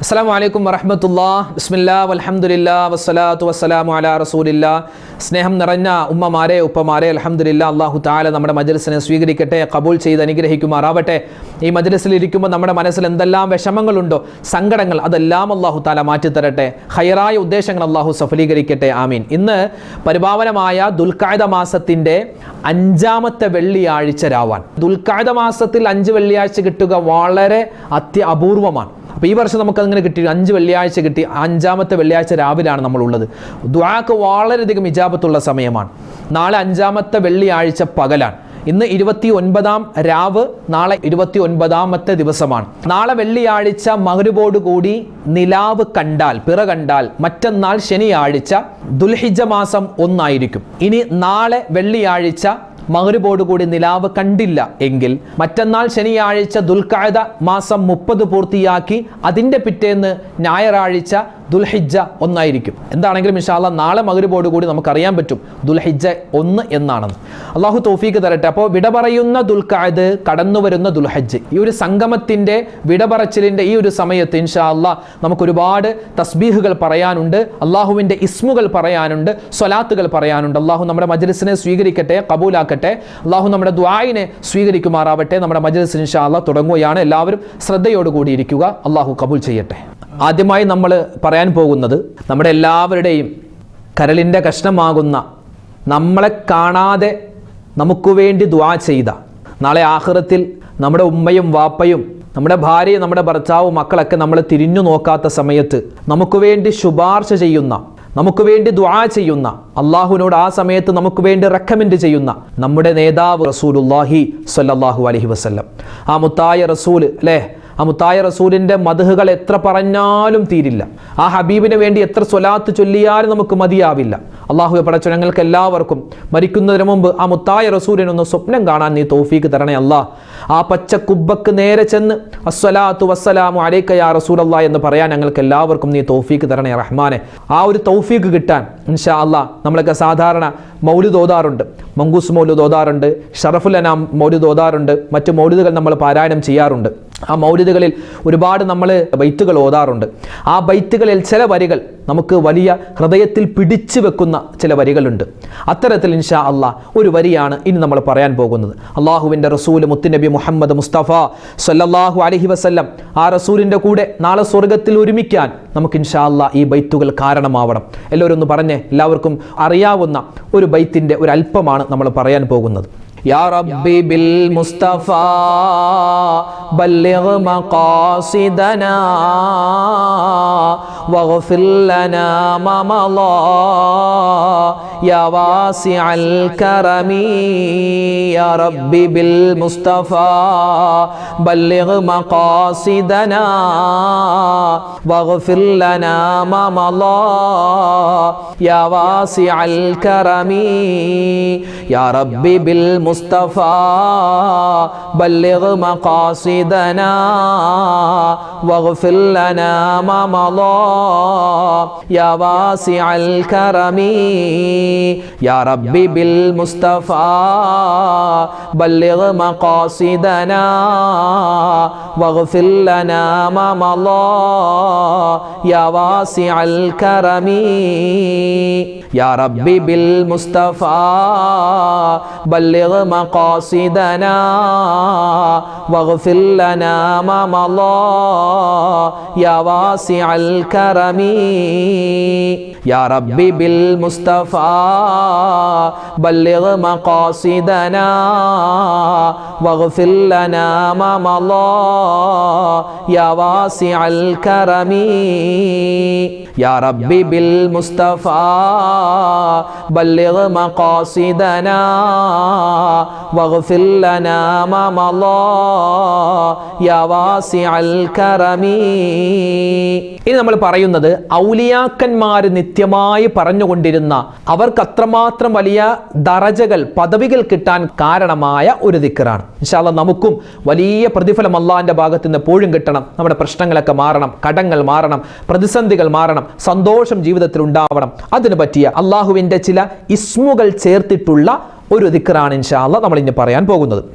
അസ്സലാമു അലൈക്കും വറഹ്മത്തുള്ളാഹി ബിസ്മില്ലാഹി വൽഹംദുലില്ലാഹി വസ്സലാത്തു വസ്സലാമു അലാ റസൂലില്ലാഹ്. സ്നേഹം നിറഞ്ഞ ഉമ്മമാരെ ഉപ്പമാരെ, അൽഹംദുലില്ലാഹ്, അല്ലാഹു തആല നമ്മുടെ മജ്ലിസിനെ സ്വീകരിക്കട്ടെ, ഖബൂൽ ചെയ്ത് അനുഗ്രഹിക്കുമാറാവട്ടെ. ഈ മജ്ലിസിൽ ഇരിക്കുമ്പോൾ നമ്മുടെ മനസ്സിൽ എന്തെല്ലാം വിഷമങ്ങളുണ്ടോ, സങ്കടങ്ങൾ, അതെല്ലാം അല്ലാഹു തആല മാറ്റിത്തരട്ടെ. ഖൈറായ ഉദ്ദേശങ്ങൾ അല്ലാഹു സഫലീകരിക്കട്ടെ, ആമീൻ. ഇന്ന് പരിപാവനമായ ദുൽഖഅദ മാസത്തിന്റെ 5-ാമത്തെ വെള്ളിയാഴ്ച രാവാൻ. ദുൽഖഅദ മാസത്തിൽ 5 വെള്ളിയാഴ്ച കിട്ടുക വളരെ അപൂർവമാണ്. അപ്പോൾ ഈ വർഷം നമുക്കങ്ങനെ കിട്ടി, 5 വെള്ളിയാഴ്ച കിട്ടി. 5-ാമത്തെ വെള്ളിയാഴ്ച രാവിലാണ് നമ്മളുള്ളത്. ദുആക്ക് വളരെയധികം ഇജാബത്തുള്ള സമയമാണ്. നാളെ 5-ാമത്തെ വെള്ളിയാഴ്ച പകലാണ്. ഇന്ന് 29-ാം രാവ്, നാളെ 29-ാമത്തെ ദിവസമാണ്. നാളെ വെള്ളിയാഴ്ച മഗ്രിബോട് കൂടി നിലാവ് കണ്ടാൽ, പിറ കണ്ടാൽ, മറ്റന്നാൾ ശനിയാഴ്ച ദുൽഹിജ്ജ മാസം 1 ഇനി നാളെ വെള്ളിയാഴ്ച മഗ്രിബോട് കൂടി നിലാവ് കണ്ടില്ല എങ്കിൽ മറ്റന്നാൾ ശനിയാഴ്ച ദുൽഖഅദ മാസം 30 പൂർത്തിയാക്കി അതിൻ്റെ പിറ്റേന്ന് ഞായറാഴ്ച ദുൽഹിജ്ജ 1 എന്താണെങ്കിലും ഇൻഷാ അല്ലാഹ് നാളെ മഗ്രിബോട് കൂടി നമുക്കറിയാൻ പറ്റും ദുൽഹിജ്ജ 1 എന്നാണെന്ന്. അള്ളാഹു തൗഫീഖ് തരട്ടെ. അപ്പോൾ വിട പറയുന്ന ദുൽഖഅദ്, കടന്നു വരുന്ന ദുൽഹജ്ജ്, ഈ ഒരു സംഗമത്തിൻ്റെ വിടപറച്ചിലിൻ്റെ ഈ ഒരു സമയത്ത് ഇൻഷാ അല്ലാഹ് നമുക്ക് ഒരുപാട് തസ്ബീഹുകൾ പറയാനുണ്ട്, അള്ളാഹുവിൻ്റെ ഇസ്മുകൾ പറയാനുണ്ട്, സ്വലാത്തുകൾ പറയാനുണ്ട്. അള്ളാഹു നമ്മുടെ മജ്ലിസിനെ സ്വീകരിക്കട്ടെ, കബൂലാക്കട്ടെ. അള്ളാഹു നമ്മുടെ ദുആഇനെ സ്വീകരിക്കുമാറാവട്ടെ. നമ്മുടെ മജ്ലിസ് ഇൻഷാ അല്ലാഹ് തുടങ്ങുകയാണ്. എല്ലാവരും ശ്രദ്ധയോടുകൂടി ഇരിക്കുക. അള്ളാഹു കബൂൽ ചെയ്യട്ടെ. ആദ്യമായി നമ്മൾ പറയാൻ പോകുന്നത് നമ്മുടെ എല്ലാവരുടെയും കരളിൻ്റെ കഷ്ണമാകുന്ന, നമ്മളെ കാണാതെ നമുക്ക് വേണ്ടി ദുആ ചെയ്ത, നാളെ ആഖിറത്തിൽ നമ്മുടെ ഉമ്മയും വാപ്പയും നമ്മുടെ ഭാര്യയും നമ്മുടെ ഭർത്താവും മക്കളൊക്കെ നമ്മൾ തിരിഞ്ഞു നോക്കാത്ത സമയത്ത് നമുക്ക് വേണ്ടി ശുപാർശ ചെയ്യുന്ന, നമുക്ക് വേണ്ടി ദുആ ചെയ്യുന്ന, അള്ളാഹുവിനോട് ആ സമയത്ത് നമുക്ക് വേണ്ടി റെക്കമെൻഡ് ചെയ്യുന്ന നമ്മുടെ നേതാവ് റസൂലുള്ളാഹി സ്വല്ലല്ലാഹു അലൈഹി വസല്ലം, ആ മുത്തായ റസൂൽ അല്ലേ, ആ മുത്തായ റസൂലിൻ്റെ മദ്ഹുകൾ എത്ര പറഞ്ഞാലും തീരില്ല. ആ ഹബീബിന് വേണ്ടി എത്ര സ്വലാത്ത് ചൊല്ലിയാലും നമുക്ക് മതിയാവില്ല. അള്ളാഹു പടച്ച ഞങ്ങൾക്ക് എല്ലാവർക്കും മരിക്കുന്നതിന് മുമ്പ് ആ മുത്തായ റസൂലിനൊന്ന് സ്വപ്നം കാണാൻ നീ തൗഫീഖ് തരണേ അല്ലാഹ്. ആ പച്ച കുബ്ബക്ക് നേരെ ചെന്ന് അസ്സലാത്തു വസ്സലാമു അലൈക യാ റസൂലല്ലാഹ് എന്ന് പറയാൻ ഞങ്ങൾക്ക് എല്ലാവർക്കും നീ തൗഫീഖ് തരണേ റഹ്മാനെ. ആ ഒരു തൗഫീഖ് കിട്ടാൻ ഇൻഷാ അല്ലാഹ് നമ്മളൊക്കെ സാധാരണ മൗലിദ് ഓതാറുണ്ട്, മങ്കൂസ് മൗലിദ് ഓതാറുണ്ട്, ഷറഫുൽ അനാം മൗലിദ് ഓതാറുണ്ട്, മറ്റു മൗലിദുകൾ നമ്മൾ പാരായണം ചെയ്യാറുണ്ട്. ആ മൗലിദുകളിൽ ഒരുപാട് നമ്മൾ ബൈത്തുകൾ ഓതാറുണ്ട്. ആ ബൈത്തുകളിൽ ചില വരികൾ നമുക്ക് വലിയ ഹൃദയത്തിൽ പിടിച്ചു വെക്കുന്ന ചില വരികളുണ്ട്. അത്തരത്തിൽ ഇൻഷാ അല്ലാഹ് ഒരു വരിയാണ് ഇനി നമ്മൾ പറയാൻ പോകുന്നത്. അള്ളാഹുവിൻ്റെ റസൂൽ മുത്തുനബി മുഹമ്മദ് മുസ്തഫ സ്വല്ലല്ലാഹു അലൈഹി വസല്ലം, ആ റസൂലിൻ്റെ കൂടെ നാളെ സ്വർഗത്തിൽ ഒരുമിക്കാൻ നമുക്ക് ഇൻഷാ അല്ലാഹ് ഈ ബൈത്തുകൾ കാരണമാവണം. എല്ലാവരും ഒന്ന് പറഞ്ഞേ, എല്ലാവർക്കും അറിയാവുന്ന ഒരു ബൈത്തിൻ്റെ ഒരു അല്പമാണ് നമ്മൾ പറയാൻ പോകുന്നത്. യാ റബ്ബി ബിൽ മുസ്തഫ ബല്ലിഗ് മഖാസിദനാ വഗ്ഫിർ ലനാ മാ മളാ യാ വാസിഅൽ കറമി. യാ റബ്ബി ബിൽ മുസ്തഫ ബല്ലിഗ് മഖാസിദനാ വഗ്ഫിർ ലനാ മാ മളാ യാ വാസിഅൽ കറമി. യാ റബ്ബി ബിൽ മുസ്തഫ ബല്ലിഗ് മഖാസിദനാ വഗ്ഫിർ ലനാ മാ മളാ യാ വാസിഅൽ കറമി. യാ റബ്ബി ബിൽ മുസ്തഫ ബല്ലിഗ് മഖാസിദനാ വഗ്ഫിർ ലനാ മാ മളാ യാ വാസിഅൽ കറമി. യാ റബ്ബി ബിൽ മുസ്തഫ ബല്ലിഗ് മഖാസിദനാ വഗ്ഫിർ ലനാ മാ മളാ യാ വാസിഅൽ കറമി. യാ റബ്ബി ബിൽ മുസ്തഫ ബല്ലിഗ് മഖാസിദനാ വഗ്ഫിർ ലനാ മാ മളാ യാ വാസിഅൽ കറമി. യാ റബ്ബി ബിൽ മുസ്തഫ ബല്ലിഗ് മഖാസിദനാ വഗ്ഫിർ ലനാ മാ മളാ യാ വാസിഅൽ കറമി. ഇനി നമ്മൾ പറയുന്നത് ഔലിയാക്കന്മാർ നിത്യമായി പറഞ്ഞുകൊണ്ടിരുന്ന, അവർക്ക് അത്രമാത്രം വലിയ ദറജകൾ, പദവികൾ കിട്ടാൻ കാരണമായ ഒരു ദിക്റാണ്. ഇൻഷാ അല്ലാഹ് നമുക്കും വലിയ പ്രതിഫലം അല്ലാഹുവിൻ്റെ ഭാഗത്ത് നിന്ന് എപ്പോഴും കിട്ടണം. നമ്മുടെ പ്രശ്നങ്ങളൊക്കെ മാറണം, കടങ്ങൾ മാറണം, പ്രതിസന്ധികൾ മാറണം, സന്തോഷം ജീവിതത്തിൽ ഉണ്ടാവണം. അതിന് പറ്റിയ അള്ളാഹുവിൻ്റെ ചില ഇസ്മുകൾ ചേർത്തിട്ടുള്ള ഒരു ദിക്റാണ് ഇൻഷാ അല്ലാഹ് നമ്മൾ ഇനി പറയാൻ പോകുന്നത്.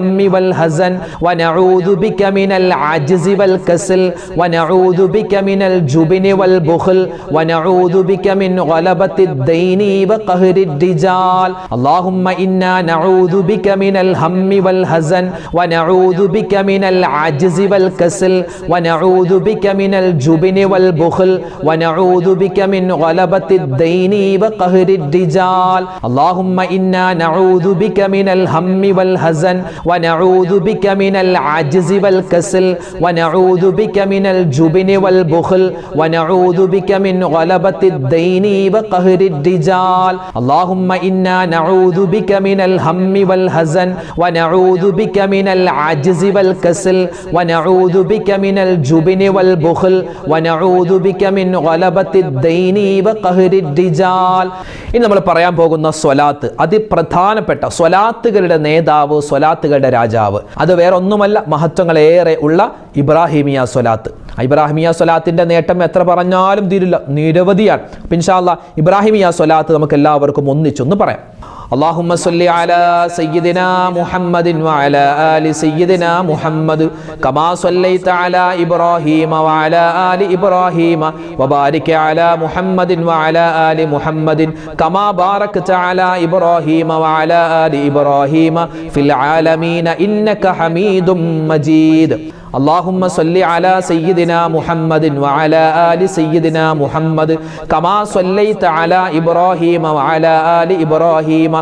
الهم والحزن ونعوذ بك من العجز والكسل ونعوذ بك من الجبن والبخل ونعوذ بك من غلبة الدين وقهر الرجال اللهم إنا نعوذ بك من الهم والحزن ونعوذ بك من العجز والكسل ونعوذ بك من الجبن والبخل ونعوذ بك من غلبة الدين وقهر الرجال اللهم إنا نعوذ بك من الهم والحزن ونعوذ بك من العجز والكسل ونعوذ بك من الجبن والبخل ونعوذ بك من غلبة الدين وقهر الرجال اللهم إنا نعوذ بك من الهم والحزن ونعوذ بك من العجز والكسل ونعوذ بك من الجبن والبخل ونعوذ بك من غلبة الدين وقهر الرجال ഇനി നമ്മൾ പറയാൻ പോകുന്ന സ്വലാത്ത് അതിപ്രധാനപ്പെട്ട സ്വലാത്തുകളുടെ നേതാവ്, സ്വലാത്തുകളുടെ രാജാവ്, അത് വേറെ ഒന്നുമല്ല, മഹത്വങ്ങളേറെ ഉള്ള ഇബ്രാഹിമിയ സ്വലാത്ത്. ഇബ്രാഹിമിയ സ്വലാത്തിന്റെ നേട്ടം എത്ര പറഞ്ഞാലും തീരില്ല, നിരവധിയാണ്. ഇൻഷാ അല്ലാഹ് ഇബ്രാഹിമിയ സ്വലാത്ത് നമുക്ക് എല്ലാവർക്കും ഒന്നിച്ചൊന്ന് പറയാം. اللهم صل على سيدنا محمد وعلى آل سيدنا محمد كما صليت على إبراهيم وعلى آل إبراهيم وبارك على محمد وعلى آل محمد كما باركت على إبراهيم وعلى آل إبراهيم في العالمين إنك حميد مجيد اللهم صل على سيدنا محمد وعلى آل سيدنا محمد كما صليت على إبراهيم وعلى آل إبراهيم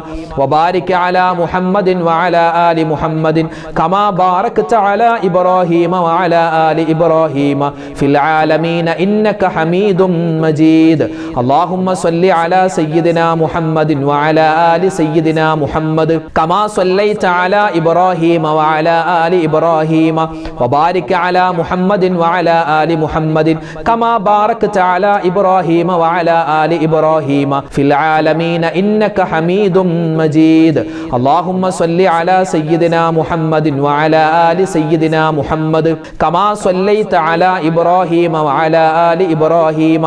وبارك على محمد وعلى آل محمد كما باركت على إبراهيم وعلى آل إبراهيم في العالمين إنك حميد مجيد اللهم صل على سيدنا محمد وعلى آل سيدنا محمد كما صليت على إبراهيم وعلى آل إبراهيم وبارك على محمد وعلى آل محمد كما باركت على إبراهيم وعلى آل إبراهيم في العالمين إنك حميد مجيد اللهم صل على سيدنا محمد وعلى آل سيدنا محمد كما صليت على إبراهيم وعلى آل إبراهيم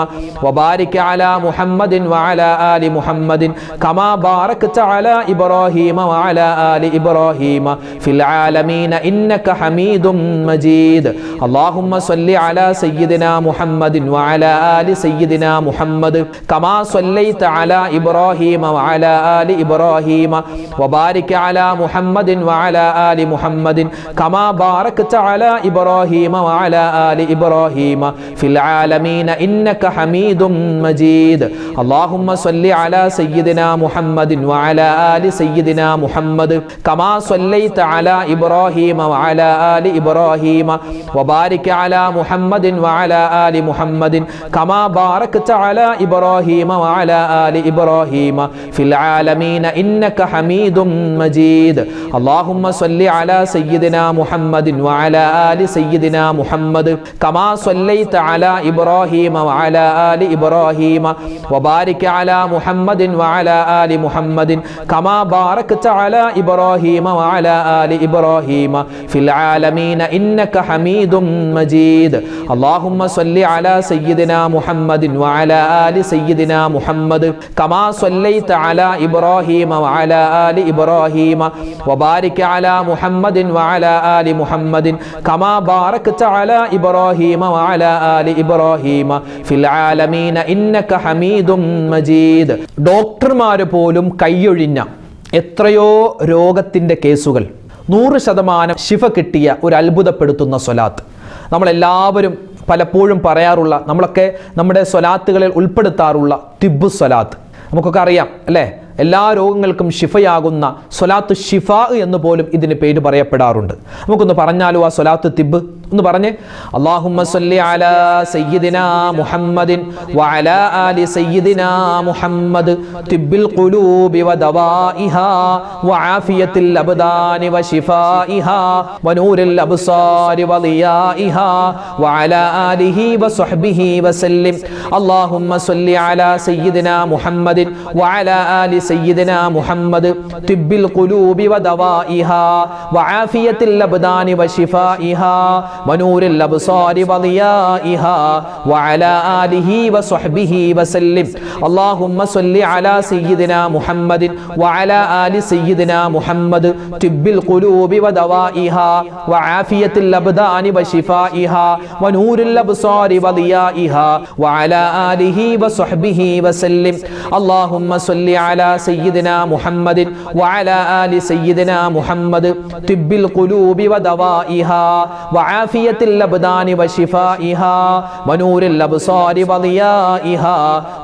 وبارك على محمد وعلى آل محمد كما باركت على إبراهيم وعلى آل إبراهيم في العالمين إنك حميد مجيد اللهم صل على سيدنا محمد وعلى آل سيدنا محمد كما صليت على إبراهيم وعلى آل إبراهيم وبارك على محمد وعلى آل محمد كما باركت على إبراهيم وعلى آل إبراهيم في العالمين إنك حميد مجيد اللهم صل على سيدنا محمد وعلى آل سيدنا محمد كما صليت على إبراهيم وعلى آل إبراهيم وبارك على محمد وعلى آل محمد كما باركت على إبراهيم وعلى آل إبراهيم في العالمين إنك حميد مجيد اللهم صل على سيدنا محمد وعلى آل سيدنا محمد كما صليت على إبراهيم وعلى آل إبراهيم وبارك على محمد وعلى آل محمد كما باركت على إبراهيم وعلى آل إبراهيم في العالمين إنك حميد مجيد اللهم صل على سيدنا محمد وعلى آل سيدنا محمد كما صليت على إبراهيم وعلى آل إبراهيم وبارك على محمد وعلى آل محمد كما باركت على إبراهيم وعلى آل إبراهيم في العالمين إنك حميد مجيد ഡോക്ടർമാര് പോലും കൈയൊഴിഞ്ഞ എത്രയോ രോഗത്തിൻ്റെ കേസുകൾ 100% ശിഫ കിട്ടിയ ഒരു അത്ഭുതപ്പെടുത്തുന്ന സ്വലാത്ത് നമ്മളെല്ലാവരും പലപ്പോഴും പറയാറുള്ള, നമ്മളൊക്കെ നമ്മുടെ സ്വലാത്തുകളിൽ ഉൾപ്പെടുത്താറുള്ള തിബ്ബു സ്വലാത്ത് നമുക്കൊക്കെ അറിയാം അല്ലേ? എല്ലാ രോഗങ്ങൾക്കും ഷിഫയാകുന്ന സ്വലാത്ത് ഷിഫ എന്ന് പോലും ഇതിന് പേര് പറയപ്പെടാറുണ്ട്. നമുക്കൊന്ന് പറഞ്ഞാലോ ആ സ്വലാത്ത് തിബ് ഒന്ന് പറഞ്ഞേ. അല്ലാഹുമ്മ സ്വല്ലി അലാ സയ്യിദിനാ മുഹമ്മദിൻ വഅലാ ആലി സയ്യിദിനാ മുഹമ്മദ് തിബ്ബിൽ ഖുലൂബി വദവാഇഹാ വആഫിയത്തിൽ അബ്ദാനി വശിഫാഇഹാ വനൂരിൽ അബ്സാരി വളിയാഇഹാ വഅലാ ആലിഹി വസ്വഹ്ബിഹി വസല്ലിം. അല്ലാഹുമ്മ സ്വല്ലി അലാ സയ്യിദിനാ മുഹമ്മദിൻ വഅലാ ആലി സയ്യിദിനാ മുഹമ്മദ് തിബ്ബിൽ ഖുലൂബി വദവാഇഹാ വആഫിയത്തിൽ അബ്ദാനി വശിഫാഇഹാ ونور الأبصار وضيائها وعلى آله وصحبه وسلم. اللهم صل على سيدنا محمد وعلى آل سيدنا محمد طب القلوب ودوائها وعافية الأبدان وشفائها ونور الأبصار وضيائها وعلى آله وصحبه وسلم. اللهم صل على سيدنا محمد وعلى آل سيدنا محمد طب القلوب ودوائها وعافية الأبدان وشفائها ونور الأبصار وضيائها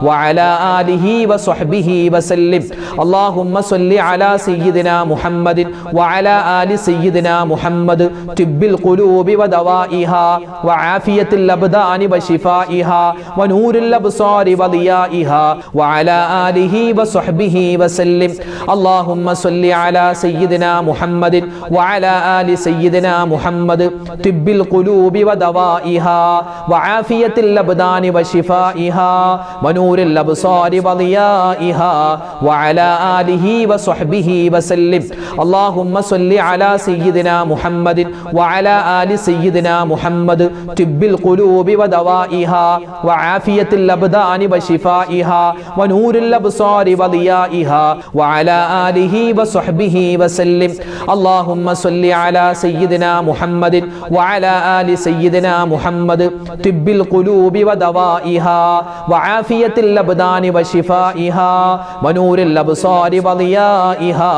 وعلى آله وصحبه وسلم. اللهم صل على سيدنا محمد وعلى آل سيدنا محمد طب القلوب ودوائها وعافية الأبدان وشفائها ونور الأبصار وضيائها وعلى آله وصحبه وسلم. اللهم صل على سيدنا محمد وعلى آل سيدنا محمد طب القلوب ودوائها وعافية الأبدان وشفائها ونور الأبصار وضيائها وعلى آله وصحبه وسلم. اللهم صل على سيدنا محمد وعلى آل سيدنا محمد طب القلوب ودوائها وعافية الأبدان وشفائها ونور الأبصار وضيائها وعلى آله وصحبه وسلم. اللهم صل على سيدنا محمد وعلى آل سيدنا محمد طب القلوب ودوائها وعافية الأبدان وشفائها ونور الأبصار وضيائها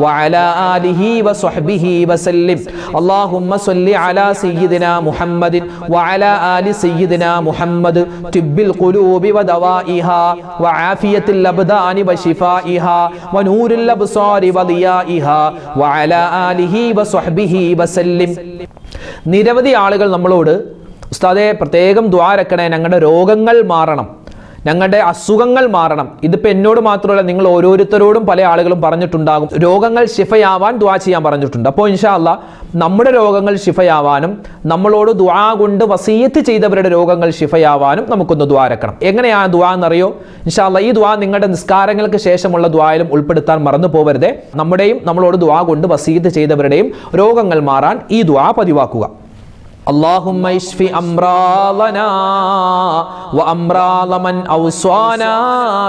وعلى آله وصحبه وسلم. اللهم صل على سيدنا محمد وعلى آل سيدنا محمد طب القلوب ودوائها وعافية الأبدان وشفائها ونور الأبصار وضيائها وعلى آله وصحبه وسلم. നിരവധി ആളുകൾ നമ്മളോട് ഉസ്താദേ പ്രത്യേകം ദുആ രക്കണേ, ഞങ്ങളുടെ രോഗങ്ങൾ മാറണം, ഞങ്ങളുടെ അസുഖങ്ങൾ മാറണം. ഇതിപ്പോൾ എന്നോട് മാത്രമല്ല, നിങ്ങൾ ഓരോരുത്തരോടും പല ആളുകളും പറഞ്ഞിട്ടുണ്ടാകും രോഗങ്ങൾ ശിഫയാവാൻ ദുആ ചെയ്യാൻ പറഞ്ഞിട്ടുണ്ട്. അപ്പോൾ ഇൻഷാ അല്ലാഹ് നമ്മുടെ രോഗങ്ങൾ ശിഫയാവാനും നമ്മളോട് ദുആ കൊണ്ട് വസിയത്ത് ചെയ്തവരുടെ രോഗങ്ങൾ ശിഫയാവാനും നമുക്കൊന്ന് ദുആ രക്കണം. എങ്ങനെയാണ് ദുആ എന്നറിയോ? ഇൻഷാ അല്ലാഹ് ഈ ദുആ നിങ്ങളുടെ നിസ്കാരങ്ങൾക്ക് ശേഷമുള്ള ദുആയിലും ഉൾപ്പെടുത്താൻ മറന്നു പോകരുതേ. നമ്മുടെയും നമ്മളോട് ദുആ കൊണ്ട് വസിയത്ത് ചെയ്തവരുടെയും രോഗങ്ങൾ മാറാൻ ഈ ദുആ പതിവാക്കുക. اللهم اشف أمراضنا وأمراض من أوصانا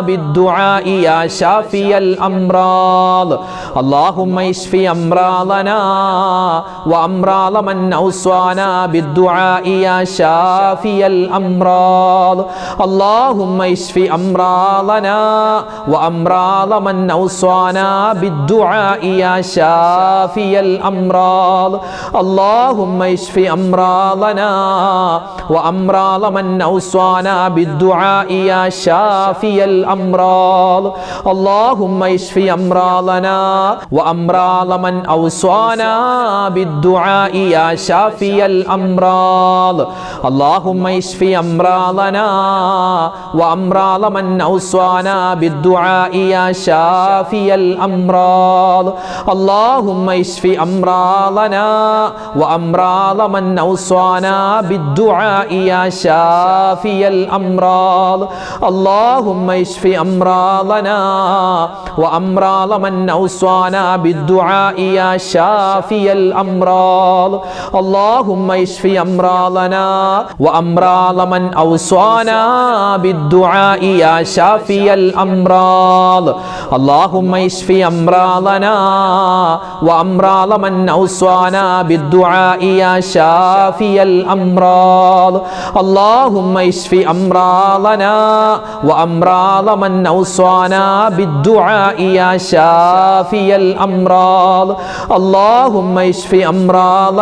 بالدعاء يا شافي الأمراض. اللهم اشف أمراضنا وأمراض من أوصانا بالدعاء يا شافي الأمراض. اللهم اشف أمراضنا وأمراض من أوصانا بالدعاء يا شافي الأمراض. اللهم اشف أمراضنا وأمراض من أوصانا بالدعاء يا شافي الأمراض. اللهم اشف أمراضنا وأمراض من أوصانا بالدعاء يا شافي الأمراض. اللهم اشف أمراضنا وأمراض من أوصانا بالدعاء يا شافي الأمراض. اللهم اشف أمراضنا وأمراض من أوصانا بالدعاء يا شافي الأمراض. اللهم اشف أمراضنا وأمراض من أوصانا بالدعاء يا شافي الأمراض. اللهم اشف أمراضنا وأمراض من أوصانا بالدعاء يا شافي الأمراض. اللهم اشف أمراضنا وأمراض من أوصانا بالدعاء يا شافي الأمراض. اللهم اشف أمراضنا وأمراض من أوصانا بالدعاء يا شافي الأمراض. اللهم اشف أمراضنا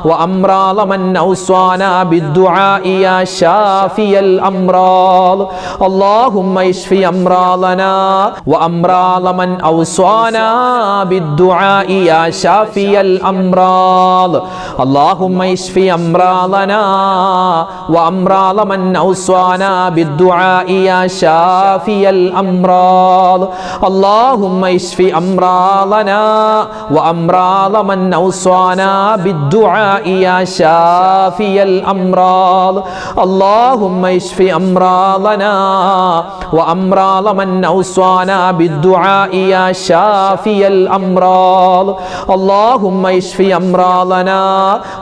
وأمراض من أوصانا بالدعاء يا شافي الأمراض. اللهم اشف أمراضنا وأمراض من أوصانا بالدعاء يا شافي الأمراض. اللهم اشف أمراضنا وأمراض من أوصانا بالدعاء يا شافي الأمراض. اللهم اشف أمراضنا وأمراض من أوصانا بالدعاء يا شافي الأمراض. اللهم اشف أمراضنا وأمراض من أوصانا بالدعاء يا شافي الأمراض. اللهم اشف أمراضنا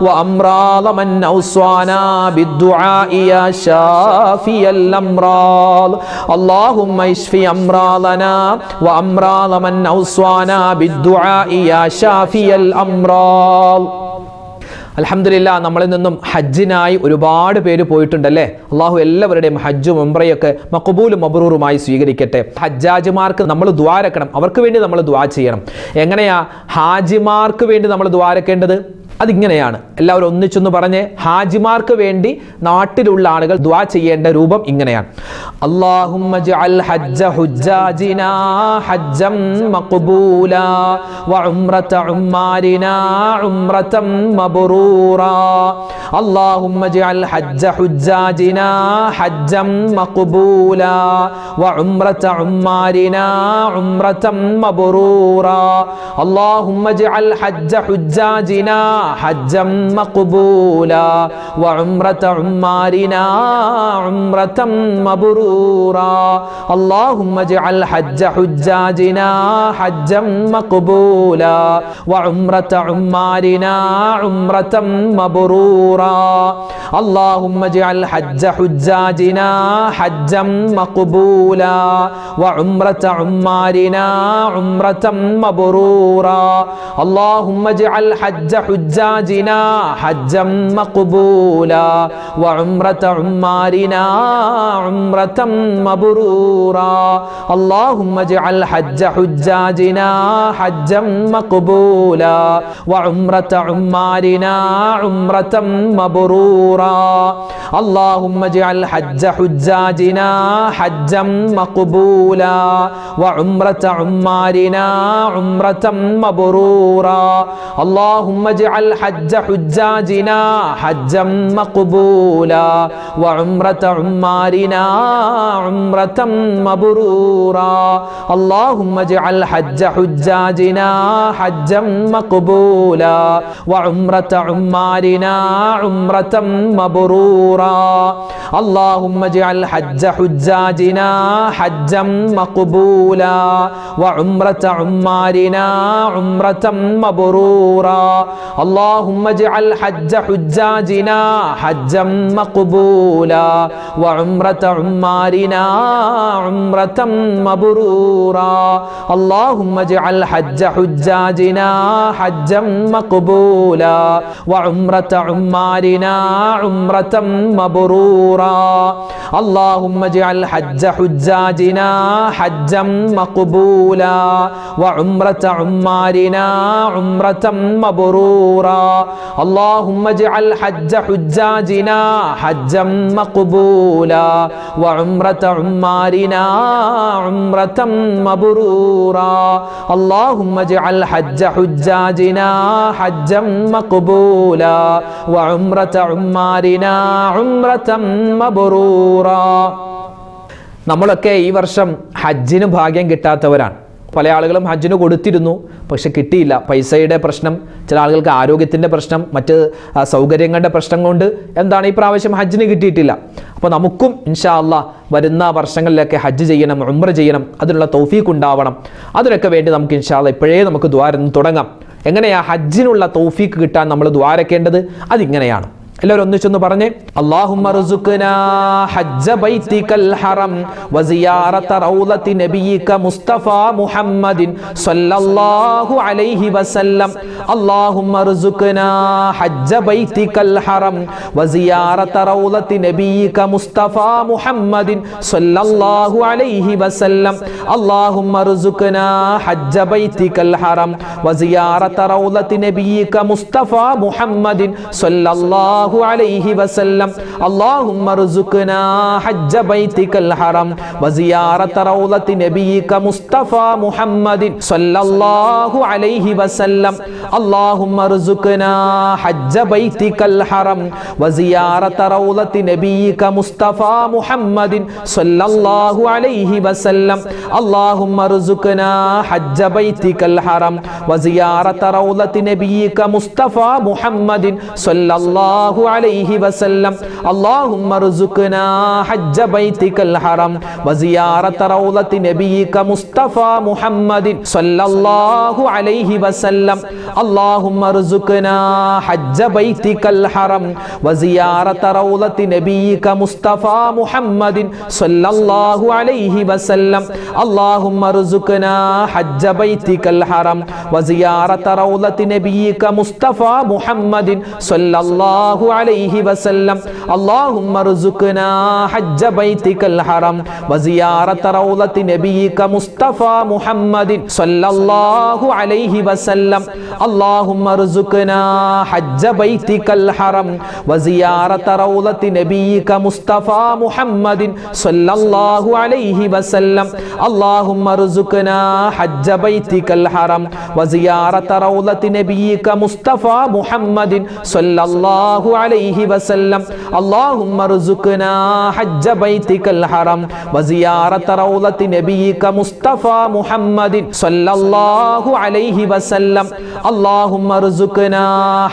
وأمراض من أوصانا بالدعاء يا شافي الأمراض اللهم اشف أمراضنا وأمراض من أوصانا بالدعاء يا شافي الأمراض. അൽഹംദുലില്ലാ, നമ്മളിൽ നിന്നും ഹജ്ജിനായി ഒരുപാട് പേര് പോയിട്ടുണ്ടല്ലേ. അള്ളാഹു എല്ലാവരുടെയും ഹജ്ജും ഉംറയൊക്കെ മഖ്ബൂലും മബ്റൂറുമായി സ്വീകരിക്കട്ടെ. ഹജ്ജാജിമാർക്ക് നമ്മൾ ദുആരക്കണം, അവർക്ക് വേണ്ടി നമ്മൾ ദുആ ചെയ്യണം. എങ്ങനെയാ ഹാജിമാർക്ക് വേണ്ടി നമ്മൾ ദുആരക്കേണ്ടത്? അതിങ്ങനെയാണ്, എല്ലാവരും ഒന്നിച്ചൊന്ന് പറഞ്ഞ്. ഹാജിമാർക്ക് വേണ്ടി നാട്ടിലുള്ള ആളുകൾ ദുആ ചെയ്യേണ്ട രൂപം ഇങ്ങനെയാണ്: അല്ലാഹുമ്മ ജഅൽ ഹജ്ജ ഹുജ്ജാജിനാ ഹജ്ജം മഖ്ബൂലാ വ ഉംറത ഉമ്മാരിനാ ഉംറതൻ മബ്റൂറാ. അല്ലാഹുമ്മ ജഅൽ ഹജ്ജ ഹുജ്ജാജിനാ ഹജ്ജം മഖ്ബൂലാ വ ഉംറത ഉമ്മാരിനാ ഉംറതൻ മബ്റൂറാ. അല്ലാഹുമ്മ ജഅൽ ഹജ്ജ ഹുജ്ജാജിനാ حجا مقبولا وعمرة عمارنا عمرة مبرورا. اللهم اجعل حج حجاجنا حجا مقبولا وعمرة عمارنا عمرة مبرورا. اللهم اجعل حج حجاجنا حجا مقبولا وعمرة عمارنا عمرة مبرورا. اللهم اجعل حج حجاجنا حجا مقبولا وعمرة عمارنا عمرة مبرورا. اللهم اجعل حج حجاجنا حجا مقبولا وعمرة عمارنا عمرة مبرورا. اللهم اجعل حج حجاجنا حجا مقبولا وعمرة عمارنا عمرة مبرورا. اللهم اجعل حج حجاجنا حجا مقبولا وعمرة عمارنا عمرة مبرورا. اللهم اجعل حج حجاجنا حجا مقبولا وعمرة عمارنا عمرة مبرورا. اللهم اجعل حج حجاجنا حجا مقبولا وعمرة عمارنا عمرة مبرورا. اللهم اجعل حج حجاجنا حجا مقبولا وعمرة عمارنا عمرة مبرورا. اللهم اجعل حج حجاجنا حجا مقبولا وعمرة عمارنا عمرة مبرورا. اللهم اجعل حج حجاجنا حجا مقبولا وعمرة عمارنا عمرة مبرورا. اللهم اجعل حج حجاجنا حجا مقبولا وعمرة عمارنا عمرة مبرورا. اللهم اجعل حج حجاجنا حجا مقبولا وعمرة عمارنا عمرة مبرورا. നമ്മളൊക്കെ ഈ വർഷം ഹജ്ജിന് ഭാഗ്യം കിട്ടാത്തവരാണ്. പല ആളുകളും ഹജ്ജിന് കൊടുത്തിരുന്നു, പക്ഷെ കിട്ടിയില്ല. പൈസയുടെ പ്രശ്നം, ചില ആളുകൾക്ക് ആരോഗ്യത്തിൻ്റെ പ്രശ്നം, മറ്റ് സൗകര്യങ്ങളുടെ പ്രശ്നം കൊണ്ട് എന്താണ് ഈ പ്രാവശ്യം ഹജ്ജിന് കിട്ടിയിട്ടില്ല. അപ്പോൾ നമുക്കും ഇൻഷാ അല്ലാഹ് വരുന്ന വർഷങ്ങളിലൊക്കെ ഹജ്ജ് ചെയ്യണം, ഉംറ ചെയ്യണം, അതിനുള്ള തൗഫീഖ് ഉണ്ടാവണം. അതിനൊക്കെ വേണ്ടി നമുക്ക് ഇൻഷാ അല്ലാഹ് ഇപ്പോഴേ നമുക്ക് ദുആരന്ന് തുടങ്ങാം. എങ്ങനെയാണ് ഹജ്ജിനുള്ള തൗഫീഖ് കിട്ടാൻ നമ്മൾ ദുആരക്കേണ്ടത്? അതിങ്ങനെയാണ്. എല്ലാവരും ഒന്നിച്ചൊന്ന് പറഞ്ഞേ: അല്ലാഹുമ്മ ർസുഖ്നാ ഹജ്ജ ബൈതികൽ ഹറം വസിയാറത റൗളതി നബിയിക മുസ്തഫ മുഹമ്മദിൻ സ്വല്ലല്ലാഹു അലൈഹി വസല്ലം. അല്ലാഹുമ്മ ർസുഖ്നാ ഹജ്ജ ബൈതികൽ ഹറം വസിയാറത റൗളതി നബിയിക മുസ്തഫ മുഹമ്മദിൻ സ്വല്ലല്ലാഹു അലൈഹി വസല്ലം. അല്ലാഹുമ്മ ർസുഖ്നാ ഹജ്ജ ബൈതികൽ ഹറം വസിയാറത റൗളതി നബിയിക മുസ്തഫ മുഹമ്മദിൻ സ്വല്ലല്ലാഹു عليه وسلم. اللهم ارزقنا حج بيتك الحرم وزيارة روضة نبيك مصطفى محمد صلى الله عليه وسلم. اللهم ارزقنا حج بيتك الحرم وزيارة روضة نبيك مصطفى محمد صلى الله عليه وسلم. اللهم ارزقنا حج بيتك الحرم وزيارة روضة نبيك مصطفى محمد صلى الله عليه وسلم اللهم ارزقنا حج بيتك الحرم وزيارة روضة نبيك مصطفى محمد صلى الله عليه وسلم اللهم ارزقنا حج بيتك الحرم وزيارة روضة نبيك مصطفى محمد صلى الله عليه وسلم اللهم ارزقنا حج بيتك الحرم وزيارة روضة نبيك مصطفى محمد صلى الله عليه وسلم اللهم ارزقنا حج بيتك الحرم وزيارة روضة نبيك مصطفى محمد صلى الله عليه وسلم اللهم ارزقنا حج بيتك الحرم وزيارة روضة نبيك مصطفى محمد صلى الله عليه وسلم اللهم ارزقنا حج بيتك الحرم وزيارة روضة نبيك مصطفى محمد صلى الله عليه وسلم اللهم ارزقنا حج بيتك الحرم وزيارة روضة نبيك مصطفى محمد صلى الله عليه وسلم اللهم ارزقنا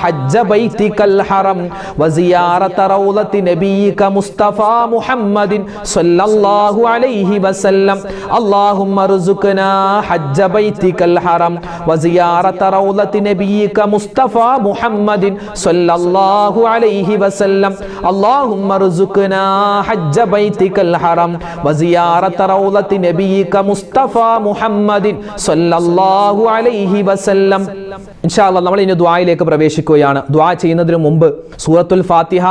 حج بيتك الحرم وزيارة روضة نبيك مصطفى محمد صلى الله عليه وسلم اللهم ارزقنا حج بيتك الحرم وزيارة روضة نبيك مصطفى محمد صلى الله عليه وسلم اللهم ارزقنا حج بيتك الحرم وزيارة روضة نبيك مصطفى محمد صلى الله عليه وسلم ഇൻഷാ അല്ലാഹ് നമ്മൾ ഇനി ദുആയിലേക്ക് പ്രവേശിക്കുകയാണ്. ദുആ ചെയ്യുന്നതിന് മുമ്പ് സൂറത്തുൽ ഫാത്തിഹ,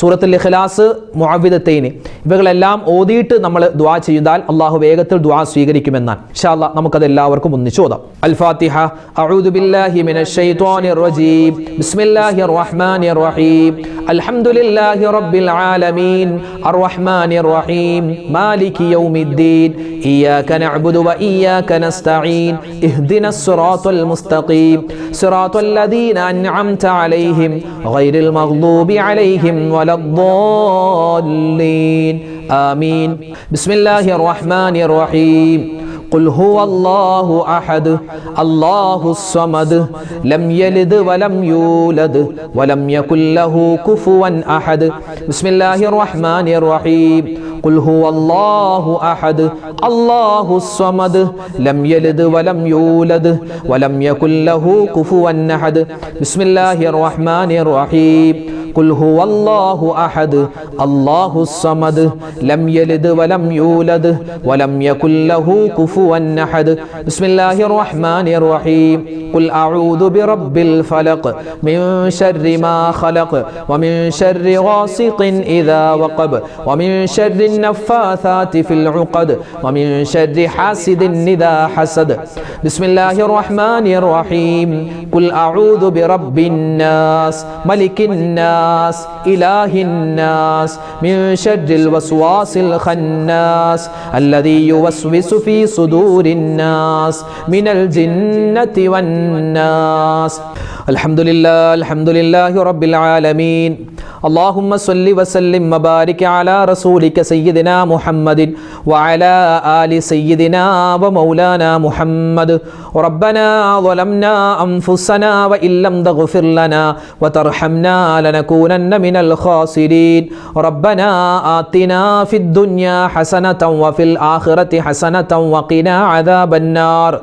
സൂറത്തുൽ ഇഖ്ലാസ്, മുഅവ്വിദത്തൈൻ ഇവകളെല്ലാം ഓതിയിട്ട് നമ്മൾ ദുആ ചെയ്താൽ അല്ലാഹു വേഗത്തിൽ ദുആ സ്വീകരിക്കുമെന്നാണ്. ഇൻഷാ അല്ലാഹ് നമുക്കത് എല്ലാവർക്കും ഒന്നിച്ച് ഓതാം. അൽ ഫാത്തിഹ. അഊദു ബില്ലാഹി മിനശ് ശൈത്വാനിർ റജീം. ബിസ്മില്ലാഹിർ റഹ്മാനിർ റഹീം. അൽഹംദുലില്ലാഹി റബ്ബിൽ ആലമീൻ അർറഹ്മാനിർ റഹീം മാലികി യൗമിദ്ദീൻ ഇയ്യാക നഅ്ബുദു വ ഇയ്യാക നസ്തഈൻ ഇഹ്ദിനസ് സിറാത്തൽ മുസ്തഖീം സിറാത്തൽ ലദീന അൻഅംത അലൈഹിം ഗൈറിൽ മഗ്ദൂബി അലൈഹിം വലദ്ദാല്ലീൻ ആമീൻ. ബിസ്മില്ലാഹിർ റഹ്മാനിർ റഹീം. قل هو الله أحد الله الصمد لم يلد ولم يولد ولم يكن له كفوا أحد بسم الله الرحمن الرحيم قل هو الله أحد الله الصمد لم يلد ولم يولد ولم يكن له كفوا أحد بسم الله الرحمن الرحيم قل هو الله أحد الله الصمد لم يلد ولم يولد ولم يكن له كفوا أحد بسم الله الرحمن الرحيم قل أعوذ برب الفلق من شر ما خلق ومن شر غاسق إذا وقب ومن شر النفاثات في العقد ومن شر حاسد إذا حسد بسم الله الرحمن الرحيم قل أعوذ برب الناس ملك الناس إله الناس من شر الوسواس الخناس الذي يوسوس في صدور الناس من الجنة والناس الحمد لله رب العالمين اللهم صل وسلم وبارك على رسولك سيدنا محمد وعلى آل سيدنا ومولانا محمد ربنا ظلمنا أنفسنا وإن لم تغفر لنا وترحمنا لنكونن من الخاسرين ربنا آتنا في الدنيا حسنة وفي الآخرة حسنة وقنا عذاب النار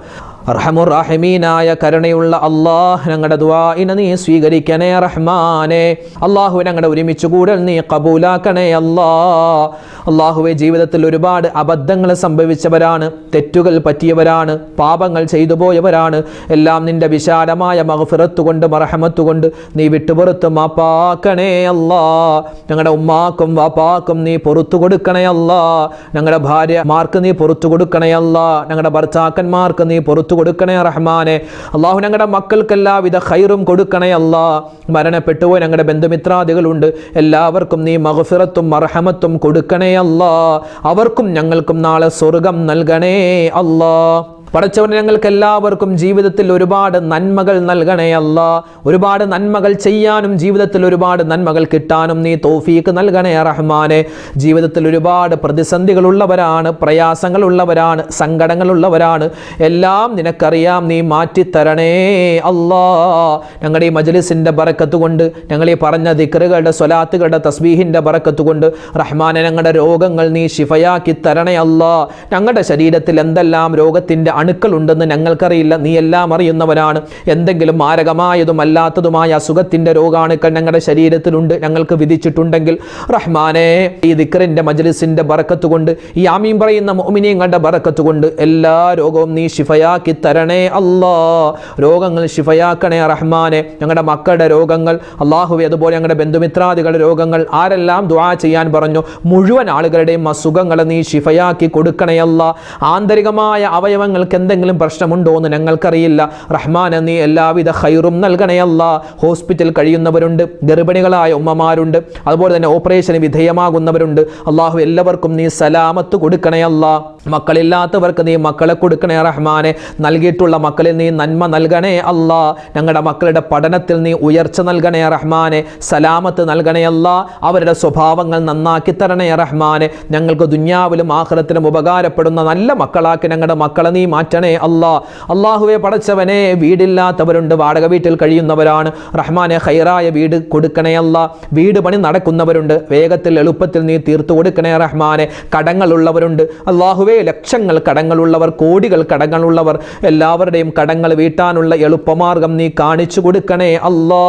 അർഹമുർറഹീമീനായ കരുണയുള്ള അല്ലാഹ്, ഞങ്ങളുടെ ദുആഇനെ നീ സ്വീകരിക്കണേ റഹ്മാനേ. അല്ലാഹു ഞങ്ങളുടെ ഒരുമിച്ച് കൂടൽ നീ കബൂലാക്കണേ അല്ലാഹ്. അല്ലാഹുവേ, ജീവിതത്തിൽ ഒരുപാട് അബദ്ധങ്ങൾ സംഭവിച്ചവരാണ്, തെറ്റുകൾ പറ്റിയവരാണ്, പാപങ്ങൾ ചെയ്തു പോയവരാണ്. എല്ലാം നിന്റെ വിശാലമായ മഗ്ഫിറത്ത് കൊണ്ട് മർഹമത്ത് കൊണ്ട് നീ വിട്ടുപുറത്ത് മാപ്പാക്കണേ അല്ലാഹ്. ഞങ്ങളുടെ ഉമ്മാക്കും വാപ്പാക്കും നീ പുറത്തു കൊടുക്കണേ അല്ലാഹ്. ഞങ്ങളുടെ ഭാര്യമാർക്ക് നീ പുറത്തു കൊടുക്കണേ അല്ലാഹ്. ഞങ്ങളുടെ ഭർത്താക്കന്മാർക്ക് നീ പുറത്തു കൊടുക്കണേ റഹ്മാനെ. അല്ലാഹു ഞങ്ങളുടെ മക്കൾക്ക് എല്ലാവിധ ഖൈറും കൊടുക്കണേ അല്ലാഹ്. മരണപ്പെട്ടുപോയ ഞങ്ങളുടെ ബന്ധുമിത്രാദികളുണ്ട്, എല്ലാവർക്കും നീ മഗ്ഫിറത്തും മർഹമത്തും കൊടുക്കണേ അല്ലാഹ്. അവർക്കും ഞങ്ങൾക്കും നാളെ സ്വർഗം നൽകണേ അല്ലാഹ്. പടച്ചവനെ ഞങ്ങൾക്ക് എല്ലാവർക്കും ജീവിതത്തിൽ ഒരുപാട് നന്മകൾ നൽകണേ അല്ലാ. ഒരുപാട് നന്മകൾ ചെയ്യാനും ജീവിതത്തിൽ ഒരുപാട് നന്മകൾ കിട്ടാനും നീ തൗഫീക്ക് നൽകണേ റഹ്മാനെ. ജീവിതത്തിൽ ഒരുപാട് പ്രതിസന്ധികളുള്ളവരാണ്, പ്രയാസങ്ങളുള്ളവരാണ്, സങ്കടങ്ങളുള്ളവരാണ്. എല്ലാം നിനക്കറിയാം, നീ മാറ്റിത്തരണേ അല്ലാ. ഞങ്ങളുടെ ഈ മജ്ലിസിൻ്റെ ബറക്കത്ത് കൊണ്ട്, ഞങ്ങൾ ഈ പറഞ്ഞ ദിക്റുകളുടെ സ്വലാത്തുകളുടെ തസ്ബീഹിൻ്റെ ബറക്കത്ത് കൊണ്ട് റഹ്മാനെ ഞങ്ങളുടെ രോഗങ്ങൾ നീ ശിഫയാക്കി തരണേ അല്ലാ. ഞങ്ങളുടെ ശരീരത്തിൽ എന്തെല്ലാം രോഗത്തിൻ്റെ അണുക്കളുണ്ടെന്ന് ഞങ്ങൾക്കറിയില്ല, നീ എല്ലാം അറിയുന്നവനാണ്. എന്തെങ്കിലും മാരകമായതും അല്ലാത്തതുമായ അസുഖത്തിൻ്റെ രോഗാണുക്കൾ ഞങ്ങളുടെ ശരീരത്തിലുണ്ട് ഞങ്ങൾക്ക് വിധിച്ചിട്ടുണ്ടെങ്കിൽ റഹ്മാനെ ഈ ദിക്റിൻ്റെ മജ്ലിസിൻ്റെ ബറക്കത്ത് കൊണ്ട്, ഈ ആമീൻ പറയുന്ന മുഅ്മിനീങ്ങളുടെ ബറക്കത്ത് കൊണ്ട് എല്ലാ രോഗവും നീ ശിഫയാക്കി തരണേ അല്ലാ. രോഗങ്ങൾ ശിഫയാക്കണേ റഹ്മാനെ. ഞങ്ങളുടെ മക്കളുടെ രോഗങ്ങൾ അല്ലാഹുവേ, അതുപോലെ ഞങ്ങളുടെ ബന്ധുമിത്രാദികളുടെ രോഗങ്ങൾ, ആരെല്ലാം ദുആ ചെയ്യാൻ പറഞ്ഞു മുഴുവൻ ആളുകളുടെയും അസുഖങ്ങളെ നീ ശിഫയാക്കി കൊടുക്കണേ അല്ലാ. ആന്തരികമായ അവയവങ്ങൾക്ക് എന്തെങ്കിലും പ്രശ്നമുണ്ടോ എന്ന് ഞങ്ങൾക്കറിയില്ല റഹ്മാനെ, നീ എല്ലാവിധ ഖൈറും നൽകണേ അല്ലാ. ഹോസ്പിറ്റൽ കഴിയുന്നവരുണ്ട്, ഗർഭിണികളായ ഉമ്മമാരുണ്ട്, അതുപോലെ തന്നെ ഓപ്പറേഷന് വിധേയമാകുന്നവരുണ്ട്. അല്ലാഹു എല്ലാവർക്കും നീ സലാമത്ത് കൊടുക്കണേ അല്ലാ. മക്കളില്ലാത്തവർക്ക് നീ മക്കളെ കൊടുക്കണേ റഹ്മാനെ. നൽകിയിട്ടുള്ള മക്കളിൽ നീ നന്മ നൽകണേ അല്ലാ. ഞങ്ങളുടെ മക്കളുടെ പഠനത്തിൽ നീ ഉയർച്ച നൽകണേ റഹ്മാനെ. സലാമത്ത് നൽകണേ അല്ലാ. അവരുടെ സ്വഭാവങ്ങൾ നന്നാക്കി തരണേ റഹ്മാനെ. ഞങ്ങൾക്ക് ദുനിയാവിലും ആഖിറത്തിലും ഉപകാരപ്പെടുന്ന നല്ല മക്കളാക്കി ഞങ്ങളുടെ മക്കളെ നീ മാറ്റണേ അല്ലാ. അല്ലാഹുവേ പടച്ചവനെ, വീടില്ലാത്തവരുണ്ട്, വാടക വീട്ടിൽ കഴിയുന്നവരാണ് റഹ്മാനെ. ഖൈറായ വീട് കൊടുക്കണേ അല്ലാ. വീട് പണി നടക്കുന്നവരുണ്ട്, വേഗത്തിൽ എളുപ്പത്തിൽ നീ തീർത്തു കൊടുക്കണേ റഹ്മാനെ. കടങ്ങളുള്ളവരുണ്ട് അല്ലാഹുവേ, ലക്ഷങ്ങൾ കടങ്ങളുള്ളവർ, കോടികൾ കടങ്ങളുള്ളവർ, എല്ലാവരുടെയും കടങ്ങൾ വീട്ടാനുള്ള എളുപ്പമാർഗം നീ കാണിച്ചു കൊടുക്കണേ അല്ലാ.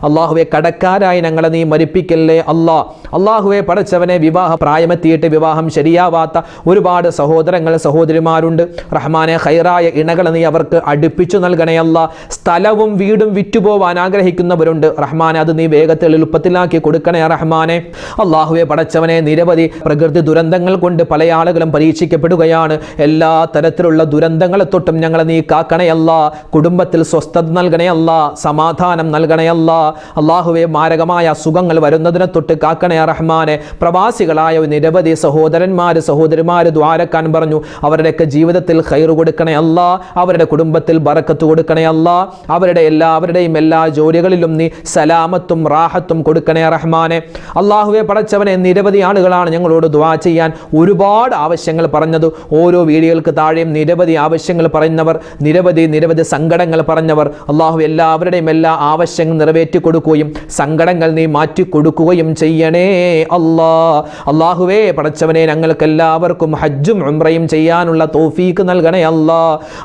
അല്ലാഹുവേ, കടക്കാരായി ഞങ്ങളെ നീ മരിപ്പിക്കല്ലേ അല്ലാ. അല്ലാഹുവേ പടച്ചവനെ, വിവാഹ പ്രായമെത്തിയിട്ട് വിവാഹം ശരിയാവാത്ത ഒരുപാട് സഹോദരങ്ങൾ സഹോദരിമാരുണ്ട് റഹ്മാനെ. ഖൈറായ ഇണകളെ നീ അവർക്ക് അടുപ്പിച്ചു നൽകണേ അല്ലാ. സ്ഥലവും വീടും വിറ്റുപോവാൻ ആഗ്രഹിക്കുന്നവരുണ്ട് റഹ്മാനെ, അത് നീ വേഗത്തിൽ എളുപ്പത്തിലാക്കി കൊടുക്കണേ റഹ്മാനെ. അല്ലാഹുവേ പടച്ചവനെ, നിരവധി പ്രകൃതി ദുരന്തങ്ങൾ കൊണ്ട് പല ആളുകളും പരീക്ഷിക്കപ്പെടുകയാണ്. എല്ലാ തരത്തിലുള്ള ദുരന്തങ്ങളെ തൊട്ടും ഞങ്ങളെ നീ കാക്കണേ അല്ലാ. കുടുംബത്തിൽ സ്വസ്ഥത നൽകണേ അല്ലാ, സമാധാനം നൽകണേ അല്ലാ. അല്ലാഹുവേ, മാരകമായ അസുഖങ്ങൾ വരുന്നതിനെ തൊട്ട് കാക്കണേ റഹ്മാനെ. പ്രവാസികളായ നിരവധി സഹോദരന്മാര് സഹോദരിമാര് ദ്വാരക്കാൻ പറഞ്ഞു, അവരുടെയൊക്കെ ജീവിതത്തിൽ ഖൈറ് കൊടുക്കണേ അല്ലാ. അവരുടെ കുടുംബത്തിൽ ബറക്കത്ത് കൊടുക്കണേ അല്ലാ. അവരുടെ എല്ലാവരുടെയും എല്ലാ ജോലികളിലും നീ സലാമത്തും റാഹത്തും കൊടുക്കണേ റഹ്മാനെ. അല്ലാഹുവേ പടച്ചവനെ, നിരവധി ആളുകളാണ് ഞങ്ങളോട് ദുആ ചെയ്യാൻ ഒരുപാട് ആവശ്യങ്ങൾ പറഞ്ഞത്. ഓരോ വീഡിയോകൾക്ക് താഴെയും നിരവധി ആവശ്യങ്ങൾ പറയുന്നവർ, നിരവധി സങ്കടങ്ങൾ പറഞ്ഞവർ. അല്ലാഹു എല്ലാവരുടെയും എല്ലാ ആവശ്യങ്ങൾ നിറവേറ്റി കൊടുക്കുകയും സങ്കടങ്ങൾ നീ മാറ്റി കൊടുക്കുകയും ചെയ്യണേ അല്ലാ. അല്ലാഹുവേ പടച്ചവനെ, ഞങ്ങൾക്ക് എല്ലാവർക്കും ഹജ്ജും ഉംറയും ചെയ്യാനുള്ള തൗഫീക്ക് നൽകണേ അല്ലാ.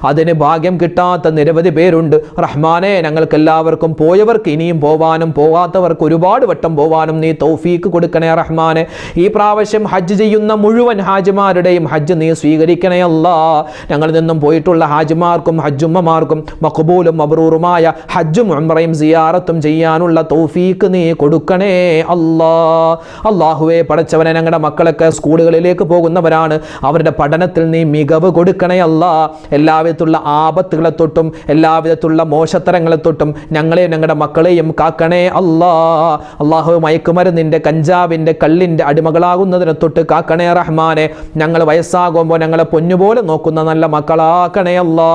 അതിന് ഭാഗ്യം കിട്ടാത്ത നിരവധി പേരുണ്ട് റഹ്മാനെ. ഞങ്ങൾക്ക് എല്ലാവർക്കും, പോയവർക്ക് ഇനിയും പോവാനും പോകാത്തവർക്ക് ഒരുപാട് വട്ടം പോവാനും നീ തൗഫീക്ക് കൊടുക്കണേ റഹ്മാനെ. ഈ പ്രാവശ്യം ഹജ്ജ് ചെയ്യുന്ന മുഴുവൻ ഹാജിമാരുടെയും ഹജ്ജ് നീ സ്വീകരിക്കണേ അല്ലാ. ഞങ്ങളിൽ നിന്നും പോയിട്ടുള്ള ഹാജിമാർക്കും ഹജ്ജുമ്മമാർക്കും മഖബൂലും മബ്റൂറുമായ ഹജ്ജും ഉംറയും സിയാറത്തും ചെയ്യാനുള്ള തൗഫീക്ക് നീ കൊടുക്കണേ അല്ലാ. അല്ലാഹുവേ പടച്ചവനെ, ഞങ്ങളുടെ മക്കളൊക്കെ സ്കൂളുകളിലേക്ക് പോകുന്നവരാണ്, അവരുടെ പഠനത്തിൽ നീ മികവ് കൊടുക്കണേ അല്ലാ. എല്ലാവിധത്തിലുള്ള ആപത്തുകളെ തൊട്ടും എല്ലാവിധത്തിലുള്ള മോശത്തരങ്ങളെ തൊട്ടും ഞങ്ങളെയും ഞങ്ങളുടെ മക്കളെയും കാക്കണേ അല്ലാ. അല്ലാഹു, മയക്കുമരുന്നിൻ്റെ, കഞ്ചാവിൻ്റെ, കള്ളിൻ്റെ അടിമകളാകുന്നതിനെ തൊട്ട് കാക്കണേ റഹ്മാനെ. ഞങ്ങൾ വയസ്സാകുമ്പോൾ ഞങ്ങളെ പൊന്നുപോലെ നോക്കുന്ന നല്ല മക്കളാക്കണേ അല്ലാ.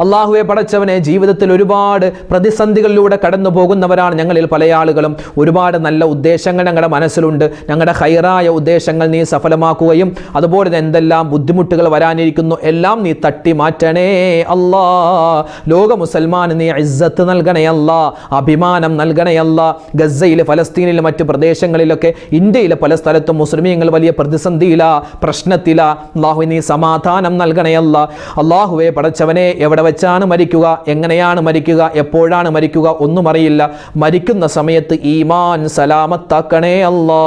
അല്ലാഹുവേ പടച്ചവനെ, ജീവിതത്തിൽ ഒരുപാട് പ്രതിസന്ധികളിലൂടെ കടന്നു പോകുന്നവരാണ് ഞങ്ങളിൽ പല ആളുകളും. ഒരുപാട് നല്ല ഉദ്ദേശങ്ങൾ ഞങ്ങളുടെ മനസ്സിലുണ്ട്. ഞങ്ങളുടെ ഖൈറായ ഉദ്ദേശങ്ങൾ നീ സഫലമാക്കുകയും അതുപോലെ തന്നെ എന്തെല്ലാം ബുദ്ധിമുട്ടുകൾ വരാനിരിക്കുന്നു എല്ലാം നീ തട്ടി മാറ്റണേ അല്ലാ. ലോക മുസൽമാന് നീ ഇസ്സത്ത് നൽകണേ അല്ലാ, അഭിമാനം നൽകണേ അല്ലാ. ഗസയിൽ, ഫലസ്തീനിലെ മറ്റ് പ്രദേശങ്ങളിലൊക്കെ, ഇന്ത്യയിലെ പല സ്ഥലത്തും മുസ്ലിമീങ്ങൾ വലിയ പ്രതിസന്ധിയിലാ, പ്രശ്നത്തിലാ. അല്ലാഹു, നീ സമാധാനം നൽകണേ അല്ലാ. അല്ലാഹുവേ പടച്ചവനെ, എവിടെ വെച്ചാണ് മരിക്കുക, എങ്ങനെയാണ് മരിക്കുക, എപ്പോഴാണ് മരിക്കുക ഒന്നും അറിയില്ല. മരിക്കുന്ന സമയത്ത് ഈമാൻ സലാമത്താക്കണേ അല്ലാ.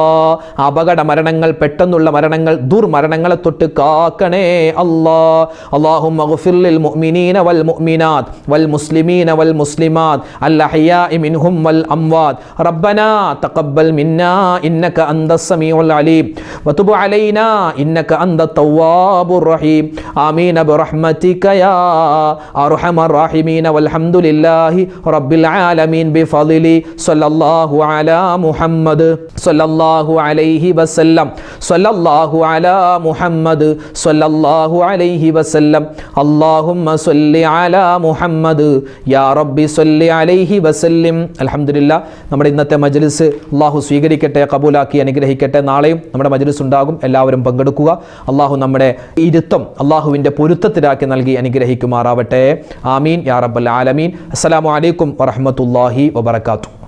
അപകട മരണങ്ങൾ, പെട്ടെന്നുള്ള മരണങ്ങൾ, ദുർമരണങ്ങളെ തൊട്ട് കാക്കണേ അല്ലാ. അല്ലാഹുമ്മ ഗ്ഫിർ ലിൽ മുഅ്മിനീന വൽ മുഅ്മിനാത്ത് വൽ മുസ്ലിമീന വൽ മുസ്ലിമാത്ത് അൽ അഹ്യാഇ മിൻഹും വൽ അംവാത്. റബ്ബനാ തഖബ്ബൽ മിന്നാ ഇന്നക അന്തസ് സമീഉൽ അലീം വതുബ് അലൈനാ ഇന്നക അന്തത് തവ്വാബുർ റഹീം. ആമീൻ ബിറഹ്മതിക യാ അർഹമർ റഹീമീൻ വൽഹംദുലില്ലാഹി റബ്ബിൽ ആലമീൻ ബിഫളിലി സ്വല്ലല്ലാഹു അലാ മുഹമ്മദ് സ്വല്ലല്ലാഹു അലൈഹി വസല്ലം സ്വല്ലല്ലാഹു അലാ മുഹമ്മദ് സ്വല്ലല്ലാഹു അലൈഹി അലൈഹി വസല്ലം. അല്ലാഹുമ്മ സ്വല്ലി അലാ മുഹമ്മദ് യാ റബ്ബി സ്വല്ലി അലൈഹി വസല്ലിം. അൽഹംദുലില്ലാ, നമ്മുടെ ഇന്നത്തെ മജ്ലിസ് അല്ലാഹു സ്വീകരിക്കട്ടെ, കബൂലാക്കി അനുഗ്രഹിക്കട്ടെ. നാളെയും നമ്മുടെ മജ്ലിസ് ഉണ്ടാകും, എല്ലാവരും പങ്കെടുക്കുക. അല്ലാഹു നമ്മുടെ ഇരുത്തം അല്ലാഹുവിൻ്റെ പൊരുത്തത്തിലാക്കി നൽകി അനുഗ്രഹിക്കുമാറാവട്ടെ. ആമീൻ യാ റബ്ബൽ ആലമീൻ. അസ്സലാമു അലൈക്കും വറഹ്മത്തുള്ളാഹി വബറകാതുഹു.